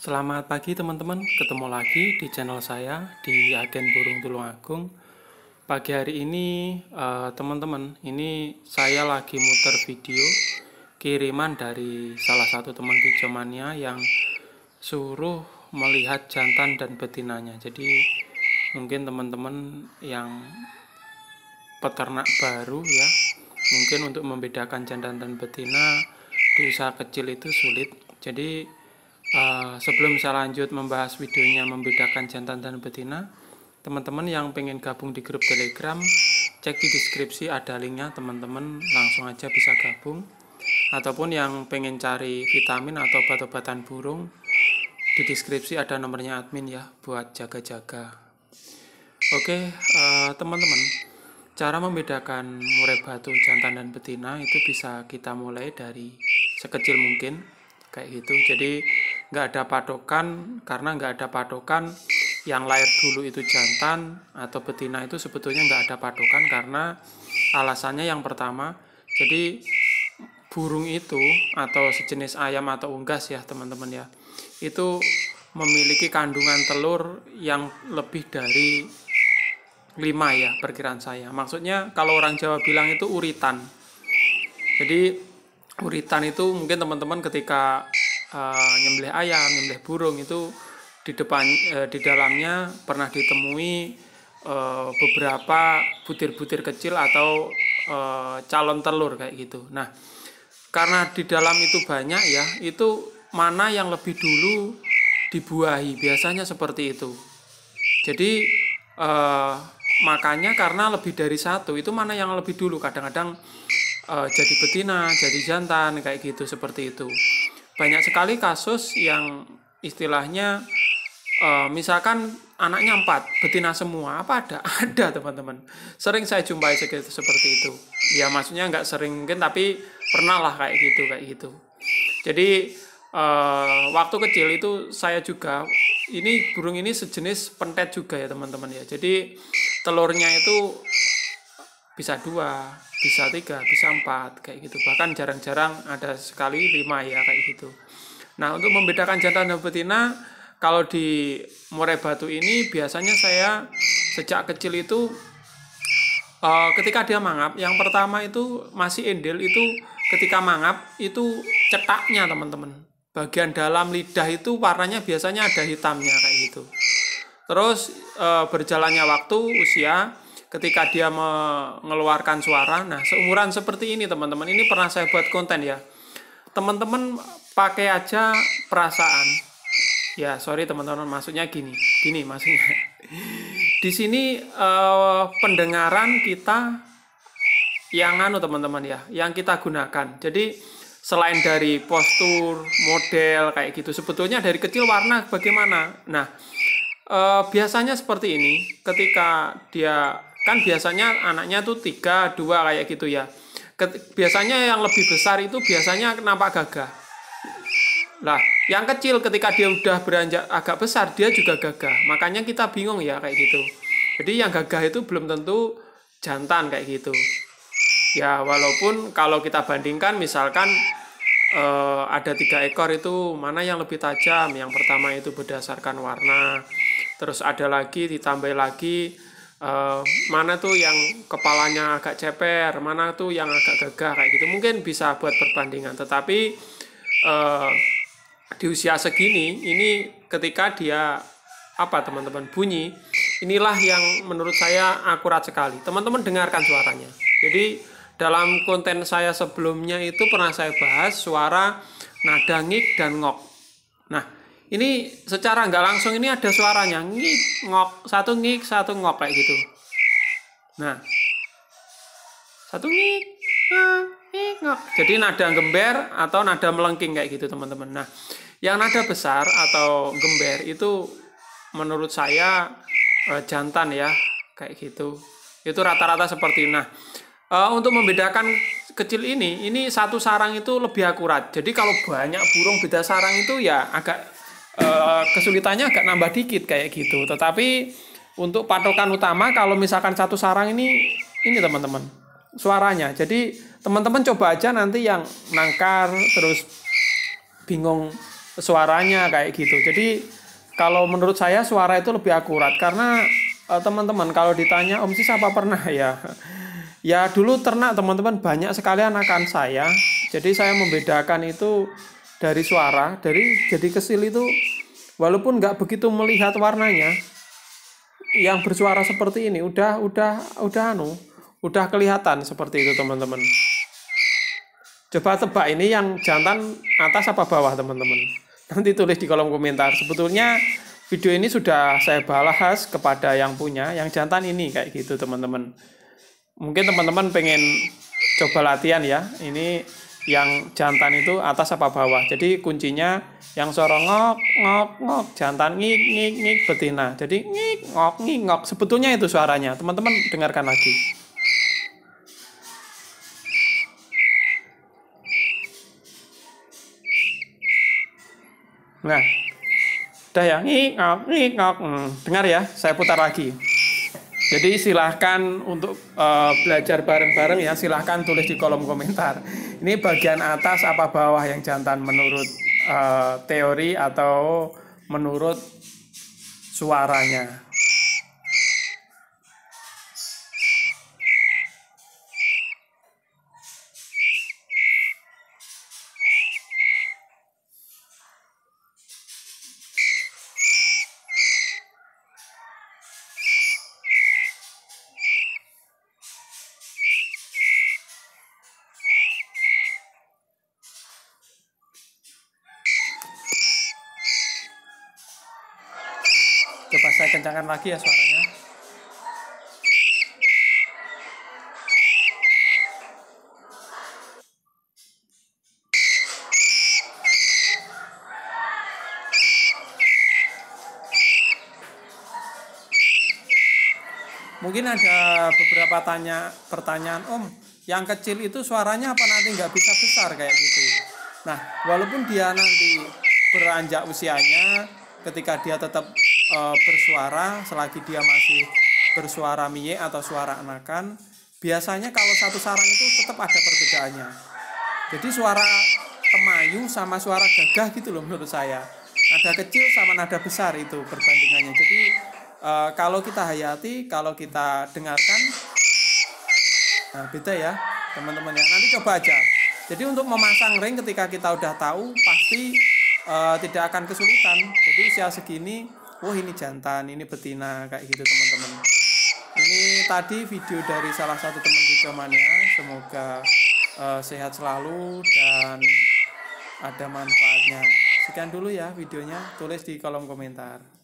Selamat pagi teman-teman, ketemu lagi di channel saya di Agen Burung Tulungagung. Pagi hari ini teman-teman, ini saya lagi muter video kiriman dari salah satu teman pijamania yang suruh melihat jantan dan betinanya. Jadi mungkin teman-teman yang peternak baru ya, mungkin untuk membedakan jantan dan betina di usaha kecil itu sulit. Jadi sebelum saya lanjut membahas videonya membedakan jantan dan betina, teman-teman yang pengen gabung di grup Telegram, cek di deskripsi ada linknya, teman-teman langsung aja bisa gabung. Ataupun yang pengen cari vitamin atau obat-obatan burung, di deskripsi ada nomornya admin ya, buat jaga-jaga. Oke, teman-teman, cara membedakan murai batu jantan dan betina itu bisa kita mulai dari sekecil mungkin, kayak gitu. Jadi nggak ada patokan, karena nggak ada patokan yang lahir dulu itu jantan atau betina, itu sebetulnya nggak ada patokan karena alasannya yang pertama, jadi burung itu atau sejenis ayam atau unggas ya teman-teman ya, itu memiliki kandungan telur yang lebih dari 5 ya perkiraan saya. Maksudnya kalau orang Jawa bilang itu uritan. Jadi uritan itu mungkin teman-teman ketika nyembelih ayam, nyembelih burung itu di dalamnya pernah ditemui beberapa butir-butir kecil atau calon telur kayak gitu. Nah, karena di dalam itu banyak ya, itu mana yang lebih dulu dibuahi, biasanya seperti itu. Jadi makanya karena lebih dari satu, itu mana yang lebih dulu, kadang-kadang jadi betina, jadi jantan kayak gitu, seperti itu. Banyak sekali kasus yang istilahnya misalkan anaknya 4, betina semua, apa ada? Ada teman-teman, sering saya jumpai seperti itu ya, maksudnya nggak sering mungkin, tapi pernah lah kayak gitu. Jadi waktu kecil itu saya juga, ini burung ini sejenis pentet juga ya teman-teman ya, jadi telurnya itu bisa 2, bisa 3, bisa 4 kayak gitu, bahkan jarang-jarang ada sekali 5 ya kayak gitu. Nah, untuk membedakan jantan dan betina, kalau di murai batu ini biasanya saya sejak kecil itu ketika dia mangap, yang pertama itu masih endel, itu ketika mangap itu cetaknya teman-teman, bagian dalam lidah itu warnanya biasanya ada hitamnya kayak gitu. Terus berjalannya waktu, usia, ketika dia mengeluarkan suara, nah seumuran seperti ini teman-teman, ini pernah saya buat konten ya, teman-teman pakai aja perasaan ya, sorry teman-teman, maksudnya gini maksudnya di sini pendengaran kita yang teman-teman ya, yang kita gunakan. Jadi selain dari postur, model kayak gitu, sebetulnya dari kecil warna bagaimana. Nah, biasanya seperti ini, ketika dia kan biasanya anaknya tuh 3, 2 kayak gitu ya. Biasanya yang lebih besar itu biasanya nampak gagah. Lah, yang kecil ketika dia udah beranjak agak besar, dia juga gagah. Makanya kita bingung ya kayak gitu. Jadi yang gagah itu belum tentu jantan kayak gitu. Ya, walaupun kalau kita bandingkan misalkan ada 3 ekor itu mana yang lebih tajam. Yang pertama itu berdasarkan warna. Terus ada lagi, ditambah lagi mana tuh yang kepalanya agak ceper, mana tuh yang agak gagah kayak gitu. Mungkin bisa buat perbandingan. Tetapi di usia segini ini, ketika dia teman-teman bunyi, inilah yang menurut saya akurat sekali. Teman-teman dengarkan suaranya. Jadi dalam konten saya sebelumnya itu pernah saya bahas suara nada ngik dan ngok. Nah, ini secara nggak langsung ini ada suaranya ngik ngok, satu ngik satu ngok kayak gitu. Nah, satu ngik ngok, jadi nada gember atau nada melengking kayak gitu teman-teman. Nah, yang nada besar atau gember itu menurut saya jantan ya kayak gitu. Itu rata-rata seperti ini. Nah, untuk membedakan kecil ini satu sarang itu lebih akurat. Jadi kalau banyak burung beda sarang itu ya agak kesulitannya agak nambah dikit kayak gitu. Tetapi untuk patokan utama kalau misalkan satu sarang ini teman-teman, suaranya. Jadi teman-teman coba aja nanti yang nangkar terus bingung suaranya kayak gitu. Jadi kalau menurut saya suara itu lebih akurat karena teman-teman kalau ditanya Om Sis apa pernah ya? Ya dulu ternak teman-teman banyak sekali anakan saya. Jadi saya membedakan itu dari suara, jadi kecil itu walaupun nggak begitu melihat warnanya, yang bersuara seperti ini udah kelihatan seperti itu teman-teman. Coba tebak ini yang jantan atas apa bawah teman-teman. Nanti tulis di kolom komentar. Sebetulnya video ini sudah saya bahas kepada yang punya, yang jantan ini kayak gitu teman-teman. Mungkin teman-teman pengen coba latihan ya. Ini yang jantan itu atas apa bawah. Jadi kuncinya yang suara ngok ngok ngok, jantan ngik ngik ngik, betina. Jadi ngik ngok ngik ngok. Sebetulnya itu suaranya. Teman-teman dengarkan lagi. Nah, udah ya, ngik ngok ngik ngok. Dengar ya, saya putar lagi. Jadi silahkan untuk belajar bareng-bareng ya, silahkan tulis di kolom komentar. Ini bagian atas apa bawah yang jantan menurut teori atau menurut suaranya. Coba saya kencangkan lagi ya suaranya. Mungkin ada beberapa pertanyaan, Om, yang kecil itu suaranya apa nanti nggak bisa besar kayak gitu. Nah, walaupun dia nanti beranjak usianya, ketika dia tetap bersuara, selagi dia masih bersuara mie atau suara anakan, biasanya kalau satu sarang itu tetap ada perbedaannya. Jadi suara kemayu sama suara gagah gitu loh menurut saya. Nada kecil sama nada besar itu perbandingannya. Jadi kalau kita hayati, kalau kita dengarkan, nah beda ya teman-teman ya. Nanti coba aja. Jadi untuk memasang ring ketika kita udah tahu pasti tidak akan kesulitan. Jadi usia segini, oh ini jantan, ini betina kayak gitu teman-teman. Ini tadi video dari salah satu teman Kicomania. Semoga sehat selalu dan ada manfaatnya. Sekian dulu ya videonya, tulis di kolom komentar.